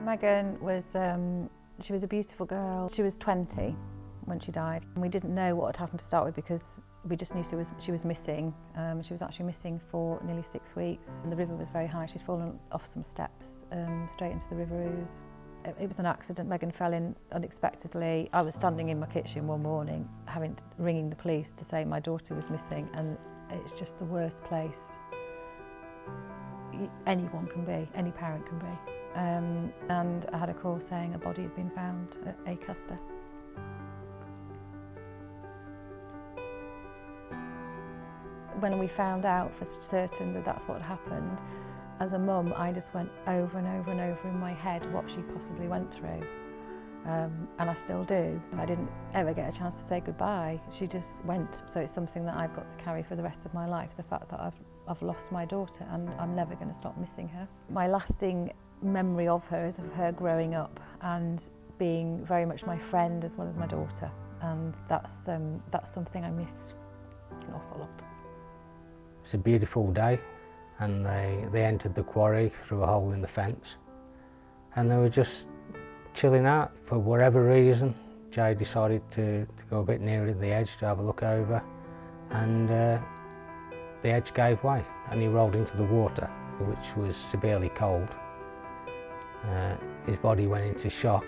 Megan was, she was a beautiful girl. She was 20 when she died. And we didn't know what had happened to start with because we just knew she was missing. She was actually missing for nearly 6 weeks. And the river was very high. She'd fallen off some steps straight into the River Ouse. It was an accident. Megan fell in unexpectedly. I was standing in my kitchen one morning, ringing the police to say my daughter was missing, and it's just the worst place anyone can be, any parent can be. And I had a call saying a body had been found at Acaster. When we found out for certain that that's what happened, as a mum, I just went over and over and over in my head what she possibly went through. And I still do. I didn't ever get a chance to say goodbye. She just went. So it's something that I've got to carry for the rest of my life, the fact that I've lost my daughter and I'm never going to stop missing her. My lasting memory of her is of her growing up and being very much my friend as well as my daughter. And that's something I miss an awful lot. It's a beautiful day, and they entered the quarry through a hole in the fence, and they were just chilling out. For whatever reason, Jay decided to go a bit nearer the edge to have a look over, and the edge gave way and he rolled into the water, which was severely cold. His body went into shock,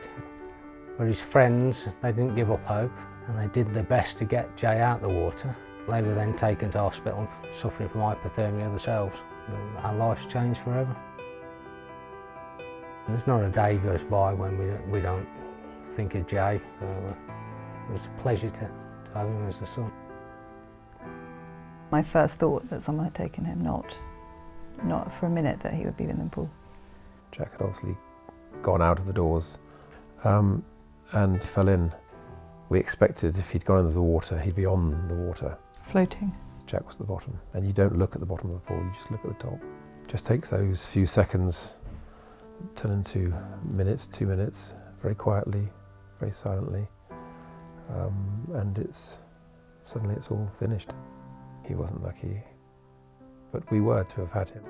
but his friends, they didn't give up hope, and they did their best to get Jay out the water. They were then taken to hospital, suffering from hypothermia themselves. Our lives changed forever. There's not a day goes by when we don't think of Jay. It was a pleasure to have him as a son. My first thought that someone had taken him, not for a minute that he would be in the pool. Jack had obviously gone out of the doors and fell in. We expected if he'd gone into the water, he'd be on the water. Floating. Jack was at the bottom, and you don't look at the bottom of the pool, you just look at the top. It just takes those few seconds, turn into minutes, 2 minutes, very quietly, very silently, and suddenly it's all finished. He wasn't lucky, but we were to have had him.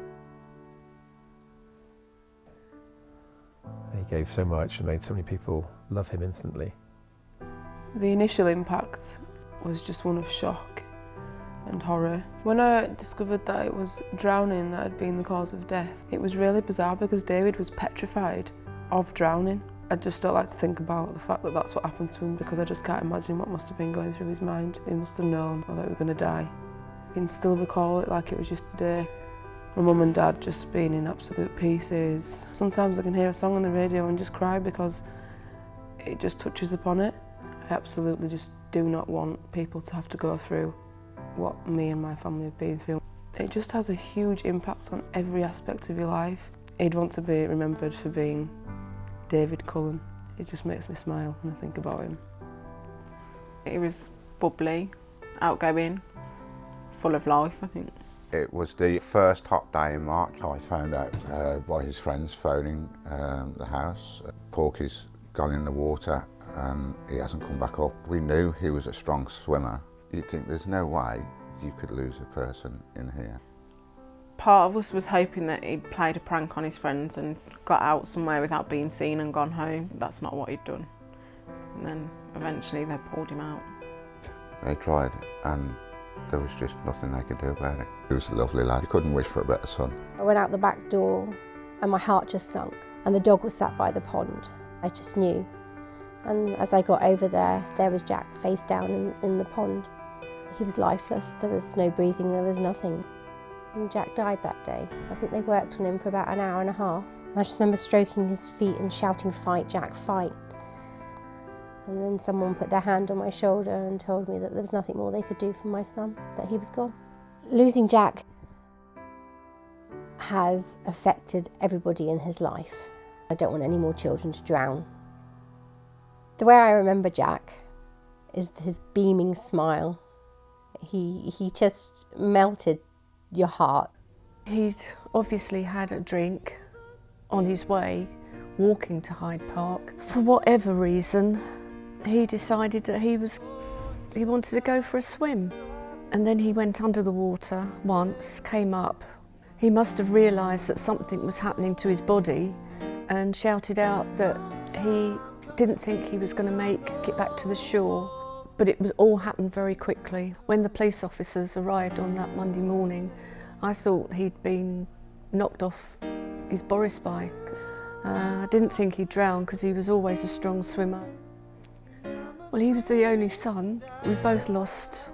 He gave so much and made so many people love him instantly. The initial impact was just one of shock and horror. When I discovered that it was drowning that had been the cause of death, it was really bizarre because David was petrified of drowning. I just don't like to think about the fact that that's what happened to him because I just can't imagine what must have been going through his mind. He must have known that we were going to die. I can still recall it like it was just today. My mum and dad just being in absolute pieces. Sometimes I can hear a song on the radio and just cry because it just touches upon it. I absolutely just do not want people to have to go through what me and my family have been through. It just has a huge impact on every aspect of your life. He'd want to be remembered for being David Cullen. It just makes me smile when I think about him. He was bubbly, outgoing, full of life, I think. It was the first hot day in March. I found out by his friends phoning the house. Porky's gone in the water and he hasn't come back up. We knew he was a strong swimmer. You'd think there's no way you could lose a person in here. Part of us was hoping that he'd played a prank on his friends and got out somewhere without being seen and gone home. That's not what he'd done. And then eventually they pulled him out. They tried and there was just nothing they could do about it. He was a lovely lad. You couldn't wish for a better son. I went out the back door and my heart just sunk, and the dog was sat by the pond. I just knew. And as I got over there was Jack face down in the pond. He was lifeless. There was no breathing, there was nothing. And Jack died that day. I think they worked on him for about an hour and a half. And I just remember stroking his feet and shouting, "Fight, Jack, fight." And then someone put their hand on my shoulder and told me that there was nothing more they could do for my son, that he was gone. Losing Jack has affected everybody in his life. I don't want any more children to drown. The way I remember Jack is his beaming smile. He just melted your heart. He'd obviously had a drink on his way, walking to Hyde Park. For whatever reason, he decided that he wanted to go for a swim. And then he went under the water once, came up. He must have realised that something was happening to his body and shouted out that he didn't think he was going to make it back to the shore. But it was all happened very quickly. When the police officers arrived on that Monday morning, I thought he'd been knocked off his Boris bike. I didn't think he'd drown because he was always a strong swimmer. Well, he was the only son. We both lost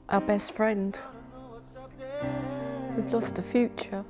our best friend. We've lost a future.